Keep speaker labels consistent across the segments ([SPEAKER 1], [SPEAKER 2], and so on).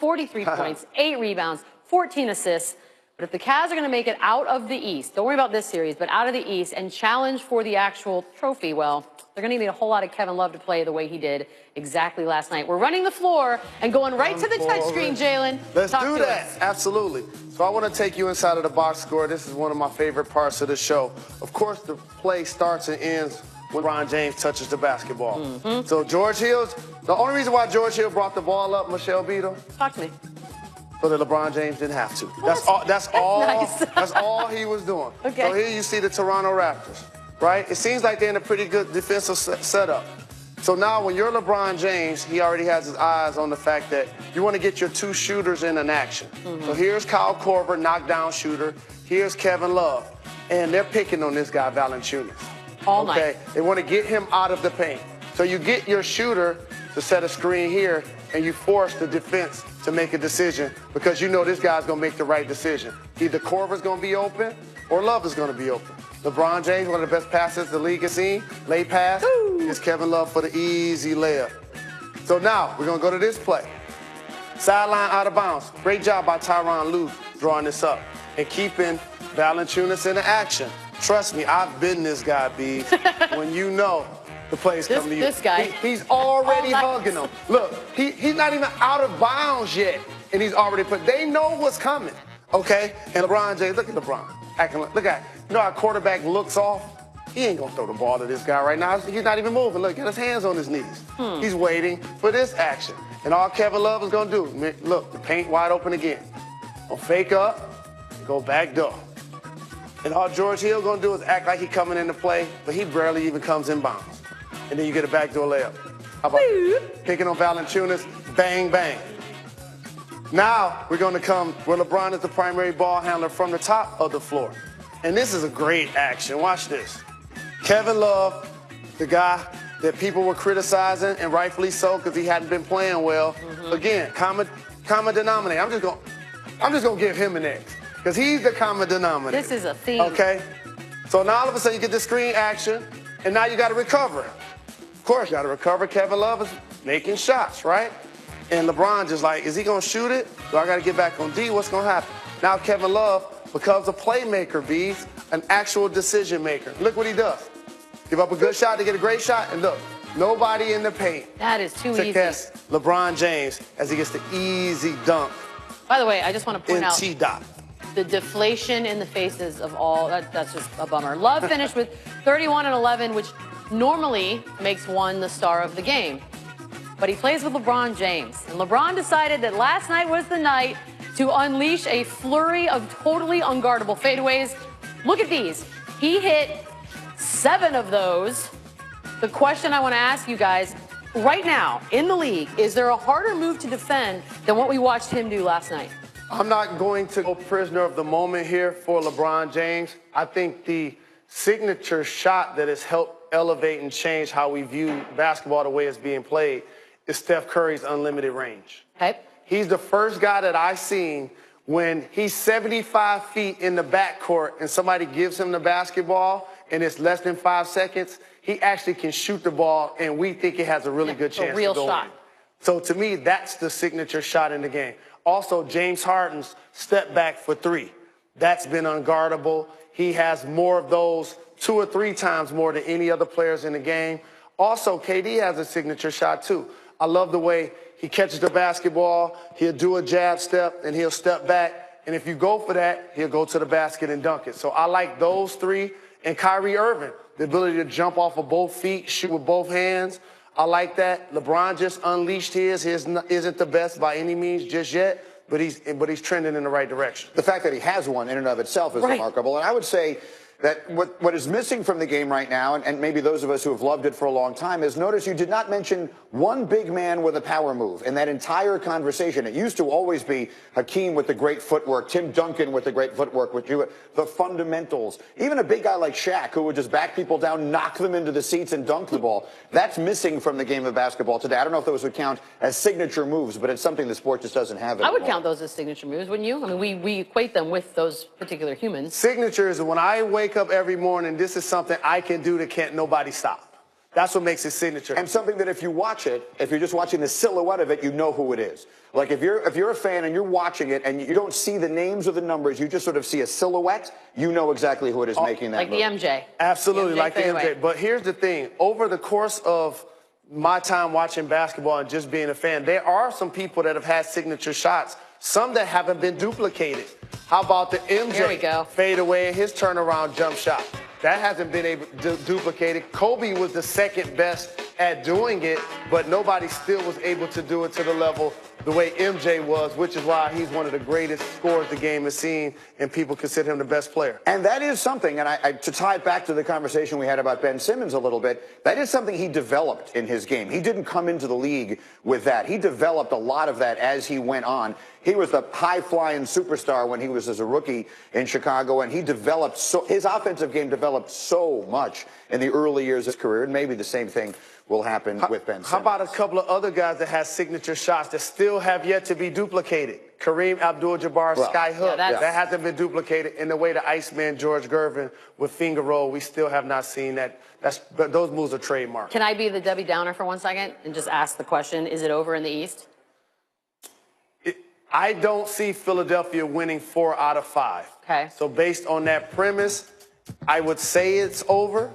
[SPEAKER 1] 43 points, 8 rebounds, 14 assists. But if the Cavs are going to make it out of the East, don't worry about this series, but out of the East and challenge for the actual trophy, well, they're going to need a whole lot of Kevin Love to play the way he did exactly last night. We're running the floor and going right to the touchscreen, Jalen.
[SPEAKER 2] Let's do that. Absolutely. So I want to take you inside of the box score. This is one of my favorite parts of the show. Of course, the play starts and ends when LeBron James touches the basketball. So George Hill's, the only reason why George Hill brought the ball up, Michelle Beadle,
[SPEAKER 1] Talk to me.
[SPEAKER 2] so that LeBron James didn't have to.
[SPEAKER 1] Well,
[SPEAKER 2] That's all.
[SPEAKER 1] nice.
[SPEAKER 2] That's all he was doing.
[SPEAKER 1] Okay.
[SPEAKER 2] So here you see the Toronto Raptors, right? It seems like they're in a pretty good defensive setup. So now when you're LeBron James, he already has his eyes on the fact that you want to get your 2 shooters in an action. So here's Kyle Korver, knockdown shooter. Here's Kevin Love. And they're picking on this guy, Valanciunas.
[SPEAKER 1] All night.
[SPEAKER 2] They want to get him out of the paint. So you get your shooter to set a screen here, and you force the defense to make a decision because you know this guy's going to make the right decision. Either Korver's going to be open or Love is going to be open. LeBron James, one of the best passers the league has seen, late pass, is Kevin Love for the easy layup. So now we're going to go to this play. Sideline out of bounds. Great job by Tyronn Lue drawing this up and keeping Valanciunas in the action. Trust me, I've been this guy, B. When you know the play's coming to you.
[SPEAKER 1] This guy.
[SPEAKER 2] He's already hugging them. Look, he's not even out of bounds yet, and he's already put. They know what's coming, okay? And LeBron James, look at LeBron acting like, look at, you know how a quarterback looks off? He ain't gonna throw the ball to this guy right now. He's not even moving. Look, got his hands on his knees. He's waiting for this action. And all Kevin Love is gonna do, look, the paint wide open again. Gonna fake up, go back door. And all George Hill gonna do is act like he coming into play, but he barely even comes in bounds. And then you get a backdoor layup. How about picking on Valanciunas, bang, bang. Now we're gonna come where LeBron is the primary ball handler from the top of the floor. And this is a great action, watch this. Kevin Love, the guy that people were criticizing, and rightfully so, because he hadn't been playing well. Again, common denominator. I'm just gonna give him an X, because he's the common denominator.
[SPEAKER 1] This is a theme.
[SPEAKER 2] Okay? So now all of a sudden you get the screen action, and now you gotta recover. Of course, you gotta recover. Kevin Love is making shots, right? And LeBron just like, is he gonna shoot it? Do I gotta get back on D? What's gonna happen? Now Kevin Love becomes a playmaker, Bees, an actual decision maker. Look what he does. Give up a good shot to get a great shot, and look, nobody in the paint.
[SPEAKER 1] That is too easy.
[SPEAKER 2] To catch LeBron James as he gets the easy dunk.
[SPEAKER 1] By the way, I just want to point out
[SPEAKER 2] T-dot.
[SPEAKER 1] the deflation in the faces of all. That's just a bummer. Love finished with 31 and 11, which normally makes one the star of the game. But he plays with LeBron James, and LeBron decided that last night was the night to unleash a flurry of totally unguardable fadeaways. Look at these. He hit 7 of those. The question I want to ask you guys, right now in the league, is there a harder move to defend than what we watched him do last night?
[SPEAKER 2] I'm not going to go prisoner of the moment here for LeBron James. I think the signature shot that has helped elevate and change how we view basketball the way it's being played is Steph Curry's unlimited range.
[SPEAKER 1] Okay.
[SPEAKER 2] He's the first guy that I've seen when he's 75 feet in the backcourt and somebody gives him the basketball and it's less than 5 seconds, he actually can shoot the ball, and we think it has a really good chance
[SPEAKER 1] a real
[SPEAKER 2] to go
[SPEAKER 1] shot.
[SPEAKER 2] in. So to me, that's the signature shot in the game. Also, James Harden's step back for 3. That's been unguardable. He has more of those 2 or 3 times more than any other players in the game. Also, KD has a signature shot too. I love the way he catches the basketball, he'll do a jab step, and he'll step back. And if you go for that, he'll go to the basket and dunk it. So I like those 3. And Kyrie Irving, the ability to jump off of both feet, shoot with both hands. I like that. LeBron just unleashed his. His isn't the best by any means just yet, but he's trending in the right direction.
[SPEAKER 3] The fact that he has one in and of itself is remarkable. And I would say that what is missing from the game right now, and maybe those of us who have loved it for a long time, is notice you did not mention one big man with a power move in that entire conversation. It used to always be Hakeem with the great footwork, Tim Duncan with the great footwork, with you, the fundamentals. Even a big guy like Shaq who would just back people down, knock them into the seats and dunk the ball. That's missing from the game of basketball today. I don't know if those would count as signature moves, but it's something the sport just doesn't have anymore.
[SPEAKER 1] I would count those as signature moves, wouldn't you? I mean, we equate them with those particular humans.
[SPEAKER 2] Signature is when I wake up every morning, this is something I can do that can't nobody stop. That's what makes it signature.
[SPEAKER 3] And something that if you watch it, if you're just watching the silhouette of it, you know who it is. Like if you're a fan and you're watching it and you don't see the names or the numbers, you just sort of see a silhouette, you know exactly who it is making that
[SPEAKER 1] like
[SPEAKER 3] move.
[SPEAKER 1] the MJ.
[SPEAKER 2] Absolutely, like the
[SPEAKER 1] fadeaway.
[SPEAKER 2] MJ. But here's the thing. Over the course of my time watching basketball and just being a fan, there are some people that have had signature shots, some that haven't been duplicated. How about the MJ fadeaway and his turnaround jump shot? That hasn't been able to duplicate. Kobe was the second best at doing it, but nobody still was able to do it to the level the way MJ was, which is why he's one of the greatest scorers the game has seen, and people consider him the best player.
[SPEAKER 3] And that is something, and to tie it back to the conversation we had about Ben Simmons a little bit, that is something he developed in his game. He didn't come into the league with that. He developed a lot of that as he went on. He was the high-flying superstar when he was as a rookie in Chicago, and he developed his offensive game developed so much in the early years of his career, and maybe the same thing will happen with Ben Simmons.
[SPEAKER 2] How about a couple of other guys that have signature shots that still have yet to be duplicated? Kareem Abdul-Jabbar's sky hook. That hasn't been duplicated in the way the Iceman George Gervin with finger roll. We still have not seen that. But those moves are trademarked.
[SPEAKER 1] Can I be the Debbie Downer for 1 second and just ask the question, is it over in the East?
[SPEAKER 2] I don't see Philadelphia winning 4 out of 5.
[SPEAKER 1] Okay.
[SPEAKER 2] So based on that premise, I would say it's over,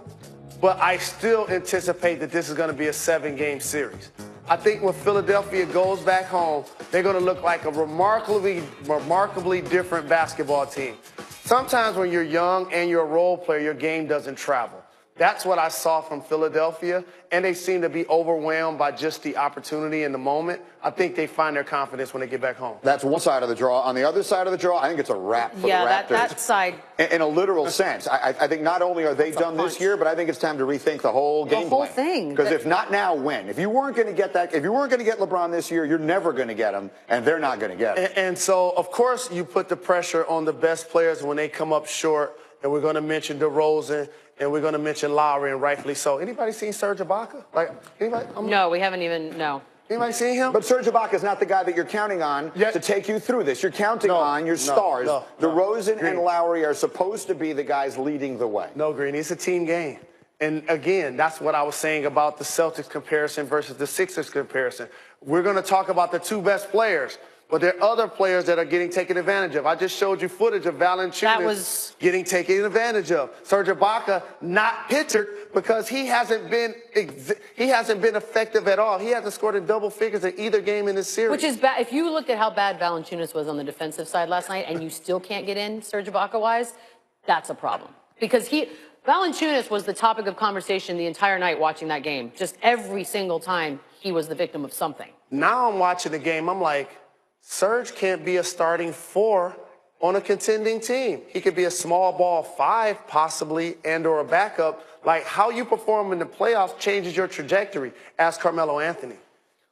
[SPEAKER 2] but I still anticipate that this is going to be a 7-game series. I think when Philadelphia goes back home, they're going to look like a remarkably different basketball team. Sometimes when you're young and you're a role player, your game doesn't travel. That's what I saw from Philadelphia, and they seem to be overwhelmed by just the opportunity in the moment. I think they find their confidence when they get back home.
[SPEAKER 3] That's one side of the draw. On the other side of the draw, I think it's a wrap for the Raptors.
[SPEAKER 1] that side.
[SPEAKER 3] In a literal sense. I think not only are they done this year, but I think it's time to rethink the whole game plan.
[SPEAKER 1] The whole thing.
[SPEAKER 3] Because if not now, when? If you weren't going to get that, if you weren't going to get LeBron this year, you're never going to get him, and they're not going to get him.
[SPEAKER 2] And so, of course, you put the pressure on the best players when they come up short, and we're going to mention DeRozan, and we're going to mention Lowry, and rightfully so. Anybody seen Serge Ibaka? Like, anybody?
[SPEAKER 1] No, we haven't even, no.
[SPEAKER 2] Anybody seen him?
[SPEAKER 3] But Serge Ibaka is not the guy that you're counting on to take you through this. You're counting on your stars. DeRozan and Lowry are supposed to be the guys leading the way.
[SPEAKER 2] No, Green, it's a team game. And again, that's what I was saying about the Celtics comparison versus the Sixers comparison. We're going to talk about the 2 best players. But there are other players that are getting taken advantage of. I just showed you footage of Valanciunas getting taken advantage of. Serge Ibaka not pitchered because he hasn't been effective at all. He hasn't scored in double figures in either game in this series.
[SPEAKER 1] Which is bad. If you looked at how bad Valanciunas was on the defensive side last night and you still can't get in Serge Ibaka-wise, that's a problem. Because Valanciunas was the topic of conversation the entire night watching that game. Just every single time he was the victim of something.
[SPEAKER 2] Now I'm watching the game, I'm like, Serge can't be a starting 4 on a contending team. He could be a small ball 5 possibly and or a backup. Like how you perform in the playoffs changes your trajectory. Ask Carmelo Anthony.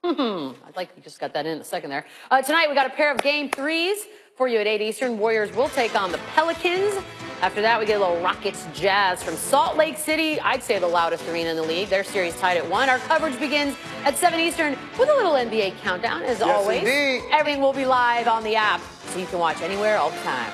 [SPEAKER 1] I'd like you just got that in a second there. Tonight we got a pair of game 3s for you at 8 Eastern. Warriors will take on the Pelicans. After that, we get a little Rockets Jazz from Salt Lake City. I'd say the loudest arena in the league. Their series tied at 1. Our coverage begins at 7 Eastern with a little NBA countdown, as always.
[SPEAKER 2] Indeed.
[SPEAKER 1] Everything will be live on the app, so you can watch anywhere, all the time.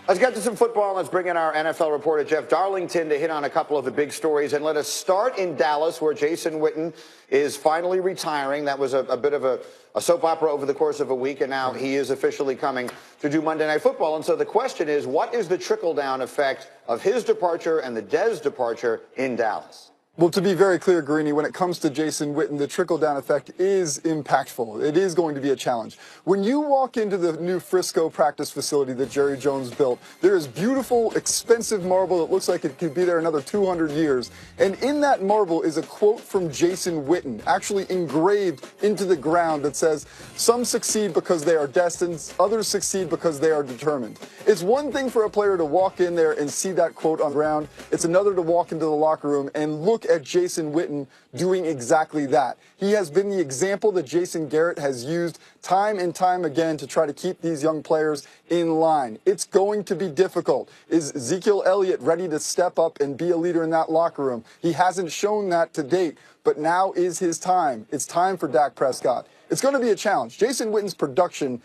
[SPEAKER 3] Let's get to some football. Let's bring in our NFL reporter, Jeff Darlington, to hit on a couple of the big stories. And let us start in Dallas, where Jason Witten is finally retiring. That was a bit of a soap opera over the course of a week, and now he is officially coming to do Monday Night Football. And so the question is, what is the trickle-down effect of his departure and the Dez departure in Dallas?
[SPEAKER 4] Well, to be very clear, Greeny, when it comes to Jason Witten, the trickle-down effect is impactful. It is going to be a challenge. When you walk into the new Frisco practice facility that Jerry Jones built, there is beautiful, expensive marble that looks like it could be there another 200 years. And in that marble is a quote from Jason Witten, actually engraved into the ground that says, "Some succeed because they are destined, others succeed because they are determined." It's one thing for a player to walk in there and see that quote on the ground. It's another to walk into the locker room and look at Jason Witten doing exactly that. He has been the example that Jason Garrett has used time and time again to try to keep these young players in line. It's going to be difficult. Is Ezekiel Elliott ready to step up and be a leader in that locker room? He hasn't shown that to date, but now is his time. It's time for Dak Prescott. it's going to be a challenge. Jason Witten's production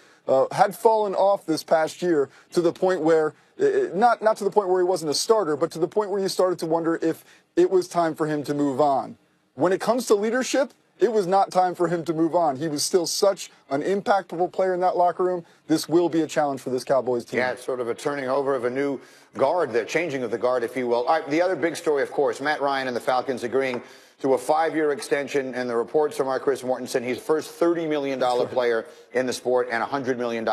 [SPEAKER 4] had fallen off this past year to the point where, not to the point where he wasn't a starter, but to the point where you started to wonder if it was time for him to move on. When it comes to leadership, it was not time for him to move on. He was still such an impactful player in that locker room. This will be a challenge for this Cowboys team.
[SPEAKER 3] Yeah, it's sort of a turning over of a new guard, the changing of the guard, if you will. All right, the other big story, of course, Matt Ryan and the Falcons agreeing to a 5-year extension, and the reports from our Chris Mortensen, he's the first $30 million player in the sport and $100 million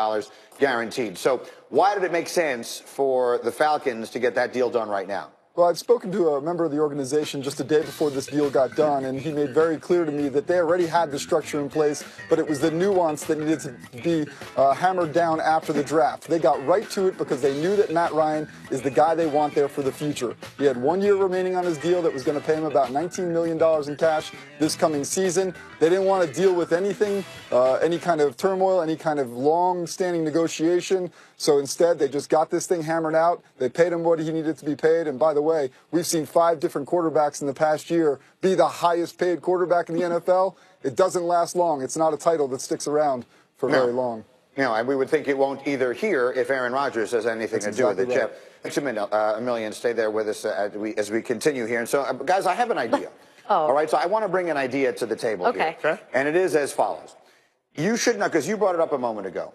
[SPEAKER 3] guaranteed. So why did it make sense for the Falcons to get that deal done right now?
[SPEAKER 4] Well, I'd spoken to a member of the organization just a day before this deal got done, and he made very clear to me that they already had the structure in place, but it was the nuance that needed to be hammered down after the draft. They got right to it because they knew that Matt Ryan is the guy they want there for the future. He had 1 year remaining on his deal that was going to pay him about $19 million in cash this coming season. They didn't want to deal with anything, any kind of turmoil, any kind of long-standing negotiation. So instead, they just got this thing hammered out. They paid him what he needed to be paid. And by the way, we've seen 5 different quarterbacks in the past year be the highest paid quarterback in the NFL. It doesn't last long. It's not a title that sticks around for very long.
[SPEAKER 3] You know, and we would think it won't either here if Aaron Rodgers has anything to do with it, Jeff. Thanks a million. Stay there with us as we continue here. And so, guys, I have an idea. All right, so I want to bring an idea to the table here. Okay. And it is as follows. You should not, because you brought it up a moment ago.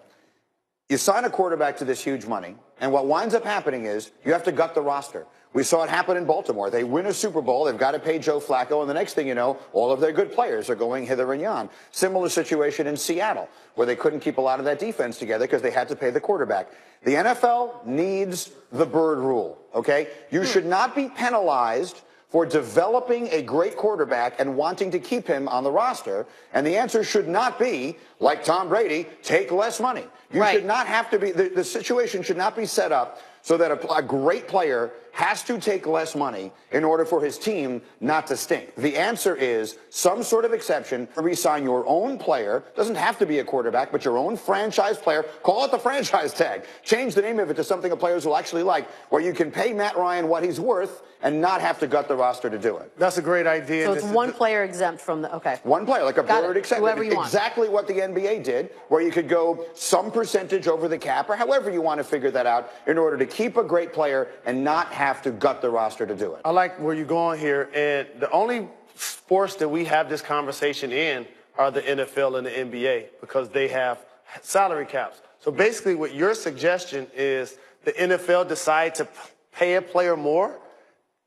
[SPEAKER 3] You sign a quarterback to this huge money, and what winds up happening is you have to gut the roster. We saw it happen in Baltimore. They win a Super Bowl, they've got to pay Joe Flacco, and the next thing you know, all of their good players are going hither and yon. Similar situation in Seattle, where they couldn't keep a lot of that defense together because they had to pay the quarterback. The NFL needs the bird rule, okay? You should not be penalized for developing a great quarterback and wanting to keep him on the roster. And the answer should not be, like Tom Brady, take less money. You should not have to be, the situation should not be set up so that a great player has to take less money in order for his team not to stink. The answer is some sort of exception. Re-sign your own player. Doesn't have to be a quarterback, but your own franchise player. Call it the franchise tag. Change the name of it to something the players will actually like, where you can pay Matt Ryan what he's worth and not have to gut the roster to do it.
[SPEAKER 2] That's a great idea.
[SPEAKER 1] So it's one player exempt from the, okay.
[SPEAKER 3] One player, like a bird exempt.
[SPEAKER 1] Whoever you want.
[SPEAKER 3] Exactly what the NBA did, where you could go some percentage over the cap, or however you want to figure that out, in order to keep a great player and not have to gut the roster to do it.
[SPEAKER 2] I like where you're going here, and the only sports that we have this conversation in are the NFL and the NBA because they have salary caps. So basically what your suggestion is the NFL decide to pay a player more.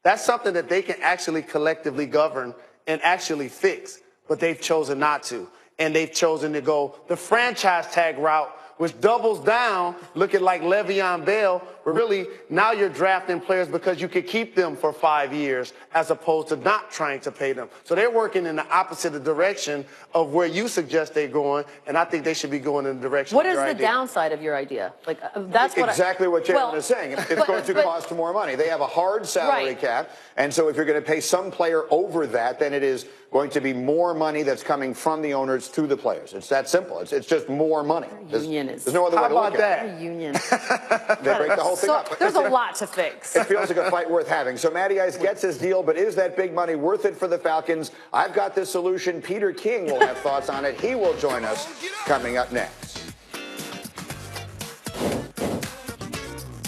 [SPEAKER 2] That's something that they can actually collectively govern and actually fix, but they've chosen not to. And they've chosen to go the franchise tag route, which doubles down, looking like Le'Veon Bell, where really now you're drafting players because you could keep them for 5 years as opposed to not trying to pay them. So they're working in the opposite direction of where you suggest they're going, and I think they should be going in the direction of your idea.
[SPEAKER 1] What is the downside of your idea? Like, that's what
[SPEAKER 3] exactly what Jalen is saying. It's going to cost more money. They have a hard salary cap, and so if you're going to pay some player over that, then it is going to be more money that's coming from the owners to the players. It's that simple. It's just more money. There's no other way to look at it.
[SPEAKER 1] Union.
[SPEAKER 3] They break the whole thing up.
[SPEAKER 1] There's a lot to fix.
[SPEAKER 3] It feels like a fight worth having. So Matty Ice gets his deal, but is that big money worth it for the Falcons? I've got this solution. Peter King will have thoughts on it. He will join us coming up next.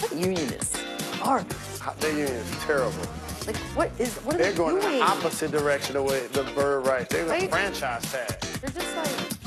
[SPEAKER 1] That union is garbage.
[SPEAKER 2] The union is terrible.
[SPEAKER 1] Like, what are
[SPEAKER 2] They're
[SPEAKER 1] they
[SPEAKER 2] going
[SPEAKER 1] doing?
[SPEAKER 2] in the opposite direction of what the bird rights. They're going to franchise tag.
[SPEAKER 1] They're just like...